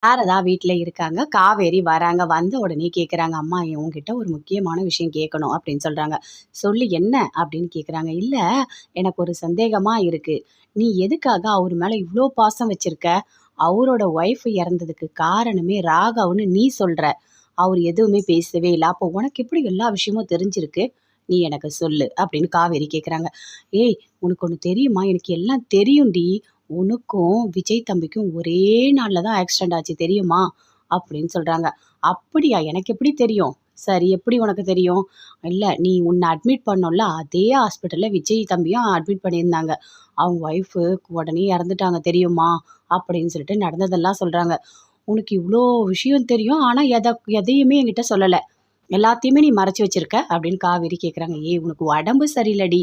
சாரதா வீட்ல இருக்காங்க. காவேரி வராங்க. வந்த உடனே கேட்குறாங்க, "அம்மா உன்கிட்ட ஒரு முக்கியமான விஷயம் கேட்கணும்" அப்படின்னு சொல்றாங்க. "சொல்லு என்ன?" அப்படின்னு கேட்குறாங்க. "இல்ல, எனக்கு ஒரு சந்தேகமா இருக்கு. நீ எதுக்காக அவர் மேல இவ்ளோ பாசம் வச்சிருக்க? அவரோட ஒய்ஃப் இறந்ததுக்கு காரணமே ராகவ்ன்னு நீ சொல்ற. அவர் எதுவுமே பேசவே இல்ல. அப்போ உனக்கு எப்படி எல்லா விஷயமும் தெரிஞ்சிருக்கு? நீ எனக்கு சொல்லு" அப்படின்னு காவேரி கேட்குறாங்க. "ஏய், உனக்கு ஒண்ணு தெரியுமா? எனக்கு எல்லாம் தெரியும்டி. உனக்கும் விஜய் தம்பிக்கும் ஒரே நாள்ல தான் ஆக்சிடென்ட் ஆச்சு தெரியுமா?" அப்படின்னு சொல்றாங்க. "அப்படியா? எனக்கு எப்படி தெரியும்?" "சரி, எப்படி உனக்கு தெரியும்?" "இல்ல, நீ உன்னை அட்மிட் பண்ணோம்ல, அதே ஹாஸ்பிட்டல்ல விஜய் தம்பியும் அட்மிட் பண்ணியிருந்தாங்க. அவங்க ஒய்ஃபு உடனே இறந்துட்டாங்க தெரியுமா?" அப்படின்னு சொல்லிட்டு நடந்ததெல்லாம் சொல்றாங்க. "உனக்கு இவ்ளோ விஷயம் தெரியும். ஆனா எதையுமே என்கிட்ட சொல்லல. எல்லாத்தையுமே நீ மறைச்சு வச்சிருக்க" அப்படின்னு காவேரி கேட்குறாங்க. "ஏய், உனக்கு உடம்பு சரியில்லடி.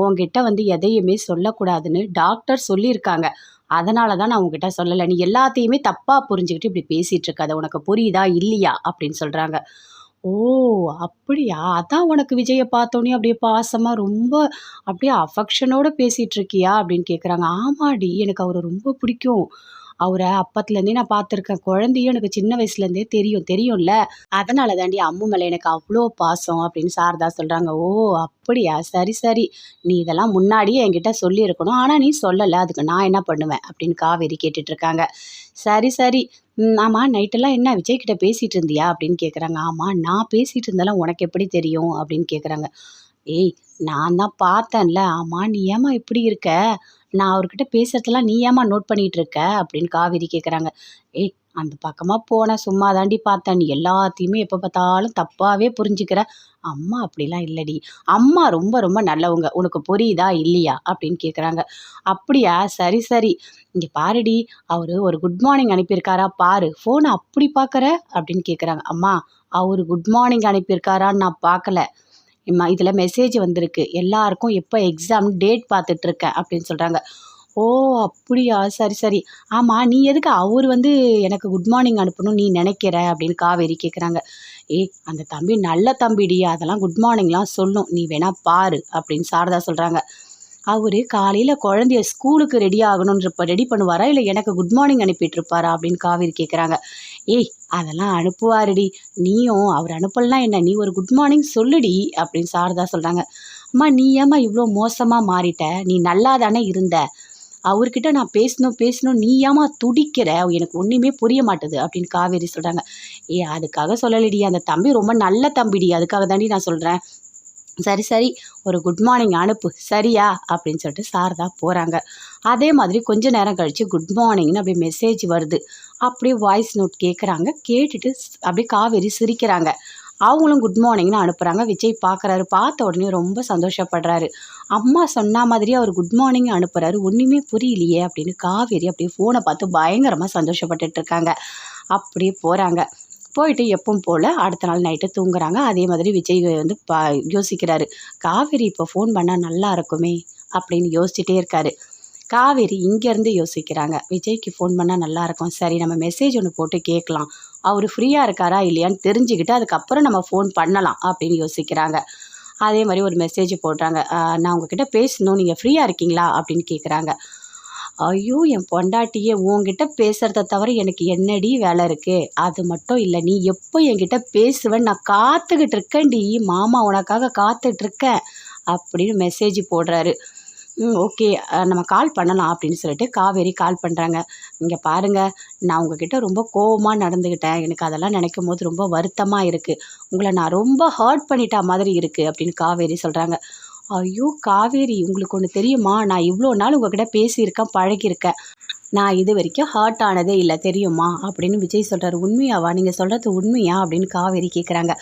உன்கிட்ட வந்து எதையுமே சொல்லக்கூடாதுன்னு டாக்டர் சொல்லியிருக்காங்க. அதனால தான் நான் உன்கிட்ட சொல்லல. நீ எல்லாத்தையுமே தப்பா புரிஞ்சுகிட்டு இப்படி பேசிட்டு இருக்காத. உனக்கு புரியுதா? இல்லையா?" அப்படின்னு சொல்றாங்க. "ஓ! அப்படியா? அதான் உனக்கு விஜய பார்த்தோனே அப்படியே பாசமா ரொம்ப அப்படியே அஃபெக்ஷனோட பேசிட்டு இருக்கியா?" அப்படின்னு கேட்குறாங்க. "ஆமாடி, எனக்கு அவர ரொம்ப பிடிக்கும். அவர அப்பத்துலேருந்தே நான் பார்த்துருக்கேன். குழந்தையும் எனக்கு சின்ன வயசுலேருந்தே தெரியும். தெரியும்ல. அதனால தாண்டி அம்மு மேல எனக்கு அவ்ளோ பாசம்" அப்படின்னு சாரதா சொல்றாங்க. "ஓ! அப்படியா? சரி, சரி. நீ இதெல்லாம் முன்னாடியே என்கிட்ட சொல்லியிருக்கணும். ஆனா நீ சொல்லல. அதுக்கு நான் என்ன பண்ணுவேன்?" அப்படின்னு காவேரி கேட்டுட்டு இருக்காங்க. "சரி, சரி. ஆமா, நைட்டெல்லாம் என்ன விஜய் கிட்ட பேசிட்டு இருந்தியா?" அப்படின்னு கேட்குறாங்க. "ஆமா, நான் பேசிட்டு இருந்தேன்ல, உனக்கு எப்படி தெரியும்?" அப்படின்னு கேட்குறாங்க. "ஏய், நான் தான் பார்த்தேன்ல. ஆமா, நீ ஏம்மா இப்படி இருக்க? நான் அவர்கிட்ட பேசுறதெல்லாம் நீ ஏம்மா நோட் பண்ணிட்டு இருக்க?" அப்படின்னு காவேரி கேட்குறாங்க. "ஏய், அந்த பக்கமா போனேன். சும்மா தாண்டி பார்த்தேன். நீ எல்லாத்தையுமே எப்ப பார்த்தாலும் தப்பாவே புரிஞ்சுக்கிற. அம்மா அப்படிலாம் இல்லடி. அம்மா ரொம்ப ரொம்ப நல்லவங்க. உனக்கு புரியுதா? இல்லையா?" அப்படின்னு கேட்குறாங்க. "அப்படியா? சரி, சரி. இங்க பாருடி, அவரு ஒரு குட் மார்னிங் அனுப்பியிருக்காரா பாரு. ஃபோன அப்படி பார்க்குற?" அப்படின்னு கேட்குறாங்க. "அம்மா, அவரு குட் மார்னிங் அனுப்பியிருக்காரான்னு நான் பார்க்கல. இதில மெசேஜ் வந்திருக்கு. எல்லாருக்கும் எப்ப எக்ஸாம் டேட் பார்த்துட்டு இருக்கேன்" அப்படின்னு சொல்றாங்க. "ஓ! அப்படியா? சரி, சரி. ஆமா, நீ எதுக்கு அவரு வந்து எனக்கு குட் மார்னிங் அனுப்பணும்னு நீ நினைக்கிற?" அப்படின்னு காவேரி கேட்குறாங்க. "ஏய், அந்த தம்பி நல்ல தம்பிடி. அதெல்லாம் குட் மார்னிங்லாம் சொல்லும். நீ வேணா பாரு" அப்படின்னு சாரதா சொல்றாங்க. "அவரு காலையில குழந்தைய ஸ்கூலுக்கு ரெடி ஆகணுன்றப்ப ரெடி பண்ணுவாரா? இல்ல எனக்கு குட் மார்னிங் அனுப்பிட்டு இருப்பாரா?" அப்படின்னு காவேரி கேட்குறாங்க. "ஏய், அதெல்லாம் அனுப்புவாருடி. நீயும் அவர் அனுப்பலனா என்ன? நீ ஒரு குட் மார்னிங் சொல்லுடி" அப்படின்னு சாரதா சொல்றாங்க. "அம்மா, நீ ஏம்மா இவ்ளோ மோசமா மாறிட்ட? நீ நல்லா தானே இருந்த. அவர்கிட்ட நான் பேசணும் பேசணும் நீ ஏம்மா துடிக்கிற? எனக்கு ஒண்ணுமே புரிய மாட்டுது" அப்படின்னு காவேரி சொல்றாங்க. "ஏய், அதுக்காக சொல்லலடி. அந்த தம்பி ரொம்ப நல்ல தம்பிடி. அதுக்காக தாண்டி நான் சொல்றேன். சரி, சரி. ஒரு குட் மார்னிங் அனுப்பு. சரியா?" அப்படின்னு சொல்லிட்டு சாரதா போறாங்க. அதே மாதிரி கொஞ்ச நேரம் கழிச்சு குட் மார்னிங்ன்னு அப்படியே மெசேஜ் வருது. அப்படியே வாய்ஸ் நோட் கேட்குறாங்க. கேட்டுட்டு அப்படியே காவேரி சிரிக்கிறாங்க. அவங்களும் குட் மார்னிங்ன்னு அனுப்புறாங்க. விஜய் பார்க்குறாரு. பார்த்த உடனே ரொம்ப சந்தோஷப்படுறாரு. அம்மா சொன்னா மாதிரியே அவர் குட் மார்னிங் அனுப்புறாரு. ஒண்ணுமே புரியலையே அப்படின்னு காவேரி அப்படியே ஃபோன பார்த்து பயங்கரமா சந்தோஷப்பட்டுட்டு இருக்காங்க. அப்படியே போறாங்க. போயிட்டு எப்பவும் போல அடுத்த நாள் நைட்டு தூங்குறாங்க. அதே மாதிரி விஜய் வந்து யோசிக்கிறாரு. "காவேரி இப்போ ஃபோன் பண்ணா நல்லா இருக்குமே" அப்படின்னு யோசிச்சுட்டே இருக்காரு. காவேரி இங்கேருந்து யோசிக்கிறாங்க. விஜய்க்கு ஃபோன் பண்ணா நல்லாயிருக்கும். சரி, நம்ம மெசேஜ் ஒண்ணு போட்டு கேட்கலாம். அவரு ஃப்ரீயா இருக்காரா இல்லையான்னு தெரிஞ்சுக்கிட்டு அதுக்கப்புறம் நம்ம ஃபோன் பண்ணலாம் அப்படின்னு யோசிக்கிறாங்க. அதே மாரி ஒரு மெசேஜ் போடுறாங்க. "நான் உங்ககிட்ட பேசணும். நீங்க ஃப்ரீயா இருக்கீங்களா?" அப்படின்னு கேட்குறாங்க. ஐயோ! என் பொண்டாட்டியே, உன்கிட்ட பேசுறத தவிர எனக்கு என்னடி வேலை இருக்கு? அது மட்டும் இல்ல, நீ எப்போ என்கிட்ட பேசுவன்னு நான் காத்துக்கிட்டு இருக்கேன்டி. மாமா உனக்காக காத்துட்டு இருக்கேன் அப்படின்னு மெசேஜ் போடுறாரு. ஓகே. நம்ம கால் பண்ணலாம் அப்படின்னு சொல்லிட்டு காவேரி கால் பண்றாங்க. "இங்க பாருங்க, நான் உங்ககிட்ட ரொம்ப கோவமா நடந்துக்கிட்டேன். எனக்கு அதெல்லாம் நினைக்கும்போது ரொம்ப வருத்தமா இருக்கு. உங்கள நான் ரொம்ப ஹர்ட் பண்ணிட்டா மாதிரி இருக்கு" அப்படின்னு காவேரி சொல்றாங்க. ஐயோ! காவேரி, உங்களுக்கு ஒண்ணு தெரியுமா? நான் இவ்ளோ நாள் உங்ககிட்ட பேசியிருக்கேன், பழகியிருக்கேன். நான் இதுவரைக்கும் ஹர்ட் ஆனதே இல்ல தெரியுமா? அப்படின்னு விஜய் சொல்றாரு. "உண்மையாவா? நீங்க சொல்றது உண்மையா?" அப்படின்னு காவேரி கேட்குறாங்க.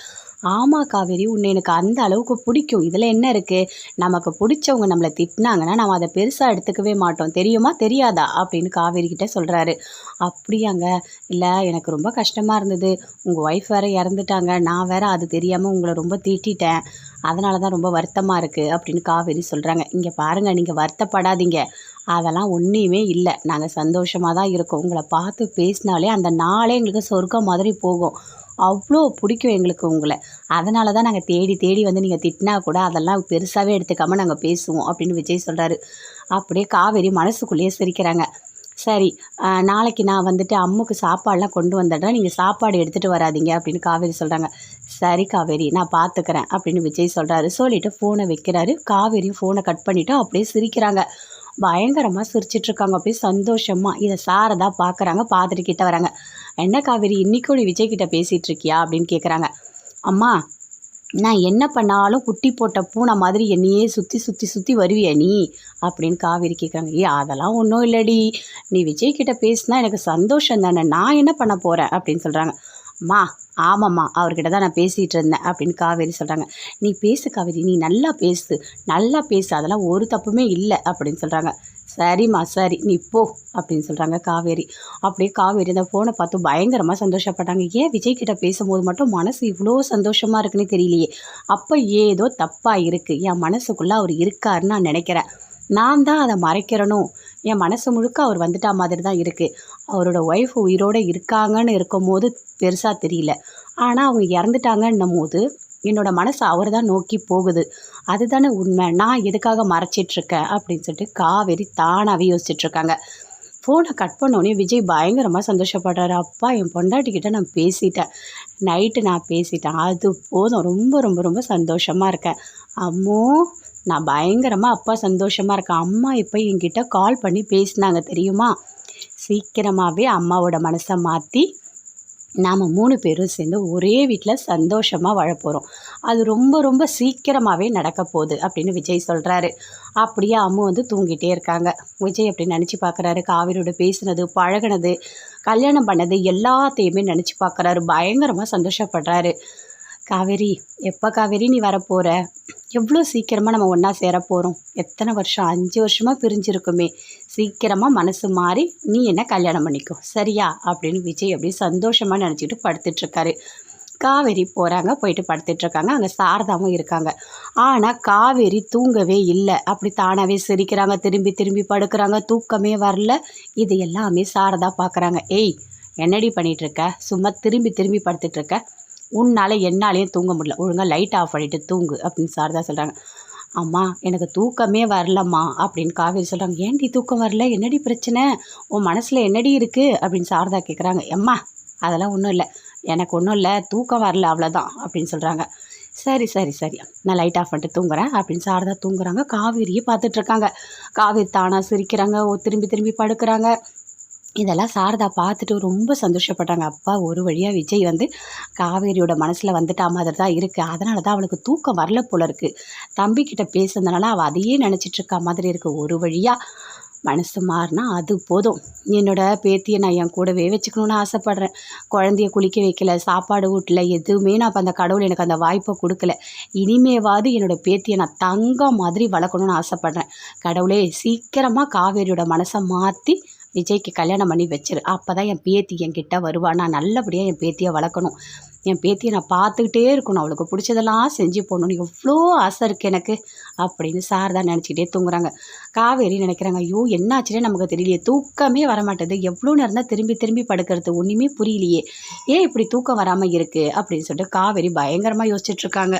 "ஆமா காவேரி, உன்னை எனக்கு அந்த அளவுக்கு பிடிக்கும். இதுல என்ன இருக்கு? நமக்கு புடிச்சவங்க நம்மள திட்டுனாங்கன்னா, நம்ம அத பெருசா எடுத்துக்கவே மாட்டோம். தெரியுமா? தெரியாதா?" அப்படின்னு காவேரி கிட்ட சொல்றாரு. "அப்படியாங்க? இல்ல, எனக்கு ரொம்ப கஷ்டமா இருந்தது. உங்க ஒய்ஃப் வேற இறந்துட்டாங்க. நான் வேற அது தெரியாம உங்கள ரொம்ப திட்டிட்டேன். அதனால தான் ரொம்ப வருத்தமா இருக்கு" அப்படின்னு காவேரி சொல்றாங்க. "இங்க பாருங்க, நீங்க வருத்தப்படாதீங்க. அதெல்லாம் ஒண்ணுமே இல்ல. நாங்க சந்தோஷமா தான் இருக்கோம். உங்கள பார்த்து பேசினாலே அந்த நாளே எங்களுக்கு சொர்க்கம் மாதிரி போகும். அவ்ளோ பிடிக்கும் எங்களுக்கு உங்கள. அதனால தான் நாங்க தேடி தேடி வந்து நீங்க திட்டினா கூட அதெல்லாம் பெருசாவே எடுத்துக்காம நாங்க பேசுவோம்" அப்படின்னு விஜய் சொல்றாரு. அப்படியே காவேரி மனசுக்குள்ளேயே சிரிக்கிறாங்க. சரி, நாளைக்கு நான் வந்துட்டு அம்முக்கு சாப்பாடுலாம் கொண்டு வந்துடுறேன். நீங்கள் சாப்பாடு எடுத்துகிட்டு வராதீங்க அப்படின்னு காவேரி சொல்கிறாங்க. சரி காவேரி, நான் பார்த்துக்கிறேன் அப்படின்னு விஜய் சொல்கிறாரு. சொல்லிவிட்டு ஃபோனை வைக்கிறாரு. காவேரியும் ஃபோனை கட் பண்ணிவிட்டு அப்படியே சிரிக்கிறாங்க. பயங்கரமாக சிரிச்சிட்ருக்காங்க அப்படியே சந்தோஷமாக. இதை சாரதா பார்க்குறாங்க. பார்த்துட்டு கிட்ட வராங்க. என்ன காவேரி, இன்னைக்கு நீ விஜய் கிட்ட பேசிகிட்டு இருக்கியா அப்படின்னு கேட்குறாங்க. அம்மா, நான் என்ன பண்ணாலும் குட்டி போட்ட பூனை மாதிரி என்னையே சுற்றி சுற்றி சுற்றி வருவியா நீ அப்படின்னு காவேரி கேட்குறாங்க. அதெல்லாம் ஒன்றும் இல்லடி, நீ விஜய் கிட்ட பேசினா எனக்கு சந்தோஷம் தானே, நான் என்ன பண்ண போகிறேன் அப்படின்னு சொல்கிறாங்க. அம்மா, ஆமாம்மா, அவர்கிட்ட தான் நான் பேசிகிட்டு இருந்தேன் அப்படின்னு காவேரி சொல்கிறாங்க. நீ பேசு காவேரி, நீ நல்லா பேசு, நல்லா பேசு, அதெல்லாம் ஒரு தப்புமே இல்லை அப்படின்னு சொல்கிறாங்க. சரிம்மா சரி, நீ போ அப்படின்னு சொல்கிறாங்க காவேரி. அப்படியே காவேரி அந்த ஃபோனை பார்த்து பயங்கரமாக சந்தோஷப்பட்டாங்க. ஏன் விஜய் கிட்ட பேசும்போது மட்டும் மனசு இவ்வளோ சந்தோஷமாக இருக்குன்னு தெரியலையே. அப்போ ஏதோ தப்பாக இருக்குது, என் மனசுக்குள்ளே அவர் இருக்காருன்னு நான் நினைக்கிறேன். நான் தான் அதை மறைக்கிறனோ. என் மனசு முழுக்க அவர் வந்துட்டா மாதிரி தான் இருக்குது. அவரோட ஒய்ஃப் உயிரோடு இருக்காங்கன்னு இருக்கும்போது பெருசாக தெரியல, ஆனால் அவங்க இறந்துட்டாங்கன்னும் போது என்னோட மனசு அவர் தான் நோக்கி போகுது. அதுதானே உண்மை. நான் எதுக்காக மறைச்சிட்ருக்கேன் அப்படின்னு சொல்லிட்டு காவேரி தானாகவே யோசிச்சுட்ருக்காங்க. ஃபோனை கட் பண்ணோடனே விஜய் பயங்கரமாக சந்தோஷப்படுறாரு. அப்பா, என் பொண்டாட்டிக்கிட்ட நான் பேசிட்டேன், நைட்டு நான் பேசிட்டேன், அது போதும், ரொம்ப ரொம்ப ரொம்ப சந்தோஷமாக இருக்கேன். அம்மோ, நான் பயங்கரமாக அப்பா சந்தோஷமாக இருக்கேன். அம்மா இப்போ என்கிட்ட கால் பண்ணி பேசினாங்க தெரியுமா. சீக்கிரமாகவே அம்மாவோட மனசை மாற்றி நாம் 3 பேரும் சேர்ந்து ஒரே வீட்டில் சந்தோஷமாக வாழப்போகிறோம். அது ரொம்ப ரொம்ப சீக்கிரமாகவே நடக்க போகுது அப்படின்னு விஜய் சொல்கிறாரு. அப்படியே அம்மு வந்து தூங்கிட்டே இருக்காங்க. விஜய் அப்படி நினச்சி பார்க்குறாரு. காவேரியோட பேசுனது, பழகினது, கல்யாணம் பண்ணது எல்லாத்தையுமே நினச்சி பார்க்குறாரு. பயங்கரமாக சந்தோஷப்படுறாரு. காவேரி, எப்போ காவேரி நீ வரப்போகிற? எவ்வளோ சீக்கிரமாக நம்ம ஒன்றா சேர போகிறோம். எத்தனை வருஷம், 5 வருஷமாக பிரிஞ்சிருக்குமே. சீக்கிரமாக மனசு மாறி நீ என்ன கல்யாணம் பண்ணிக்கோ, சரியா அப்படின்னு விஜய் அப்படி சந்தோஷமாக நினச்சிட்டு படுத்துட்ருக்காரு. காவேரி போகிறாங்க, போயிட்டு படுத்துட்ருக்காங்க. அங்கே சாரதாவும் இருக்காங்க. ஆனால் காவேரி தூங்கவே இல்லை. அப்படி தானாகவே சிரிக்கிறாங்க, திரும்பி திரும்பி படுக்கிறாங்க, தூக்கமே வரல. இது எல்லாமே சாரதா பார்க்குறாங்க. ஏய், என்னடி பண்ணிகிட்ருக்க? சும்மா திரும்பி திரும்பி படுத்துட்ருக்க, உன்னால் என்னாலேயும் தூங்க முடியல, ஒழுங்காக லைட் ஆஃப் பண்ணிவிட்டு தூங்கு அப்படின்னு சாரதா சொல்கிறாங்க. அம்மா, எனக்கு தூக்கமே வரலம்மா அப்படின்னு காவேரி சொல்கிறாங்க. ஏன்டி தூக்கம் வரல, என்னடி பிரச்சனை, உன் மனசில் என்னடி இருக்குது அப்படின்னு சாரதா கேட்குறாங்க. அம்மா, அதெல்லாம் ஒன்றும் இல்லை, எனக்கு ஒன்றும் இல்லை, தூக்கம் வரல அவ்வளோதான் அப்படின்னு சொல்கிறாங்க. சரி சரி சரி, நான் லைட் ஆஃப் பண்ணிட்டு தூங்குறேன் அப்படின்னு சாரதா தூங்குறாங்க. காவேரியே பார்த்துட்ருக்காங்க. காவேரி தானாக சிரிக்கிறாங்க, திரும்பி திரும்பி படுக்கிறாங்க. இதெல்லாம் சாரதா பார்த்துட்டு ரொம்ப சந்தோஷப்பட்டாங்க. அப்பா, ஒரு வழியாக விஜய் வந்து காவேரியோட மனசில் வந்துட்டா மாதிரி தான் இருக்குது. அதனால தான் அவளுக்கு தூக்கம் வரல போல இருக்குது. தம்பிக்கிட்ட பேசுனதுனால அவள் அதையே நினச்சிட்ருக்கா மாதிரி இருக்குது. ஒரு வழியாக மனசு மாறினா அது போதும். என்னோடய பேத்தியை நான் என் கூடவே வச்சுக்கணுன்னு ஆசைப்பட்றேன். குழந்தைய குளிக்க வைக்கல, சாப்பாடு ஊட்டல, எதுவுமே நான் இப்போ அந்த கடவுள் எனக்கு அந்த வாய்ப்பை கொடுக்கல. இனிமேவாது என்னோடய பேத்தியை நான் தங்கம் மாதிரி வளர்க்கணுன்னு ஆசைப்பட்றேன். கடவுளே, சீக்கிரமாக காவேரியோட மனசை மாற்றி விஜய்க்கு கல்யாணம் பண்ணி வச்சிரு. அப்போ தான் என் பேத்தி என்கிட்ட வருவா. நான் நல்லபடியாக என் பேத்தியை வளர்க்கணும். என் பேத்தியை நான் பார்த்துக்கிட்டே இருக்கணும். அவளுக்கு பிடிச்சதெல்லாம் செஞ்சு போடணும்னு எவ்வளோ ஆசை இருக்குது எனக்கு அப்படின்னு சாரதா நினச்சிக்கிட்டே தூங்குறாங்க. காவேரி நினைக்கிறாங்க, ஐயோ என்னாச்சுன்னே நமக்கு தெரியலையே, தூக்கமே வரமாட்டேது, எவ்வளோ நேரம் தான் திரும்பி திரும்பி படுக்கிறது, ஒன்றுமே புரியலையே, ஏன் இப்படி தூக்கம் வராமல் இருக்குது அப்படின்னு சொல்லிட்டு காவேரி பயங்கரமாக யோசிச்சுட்ருக்காங்க.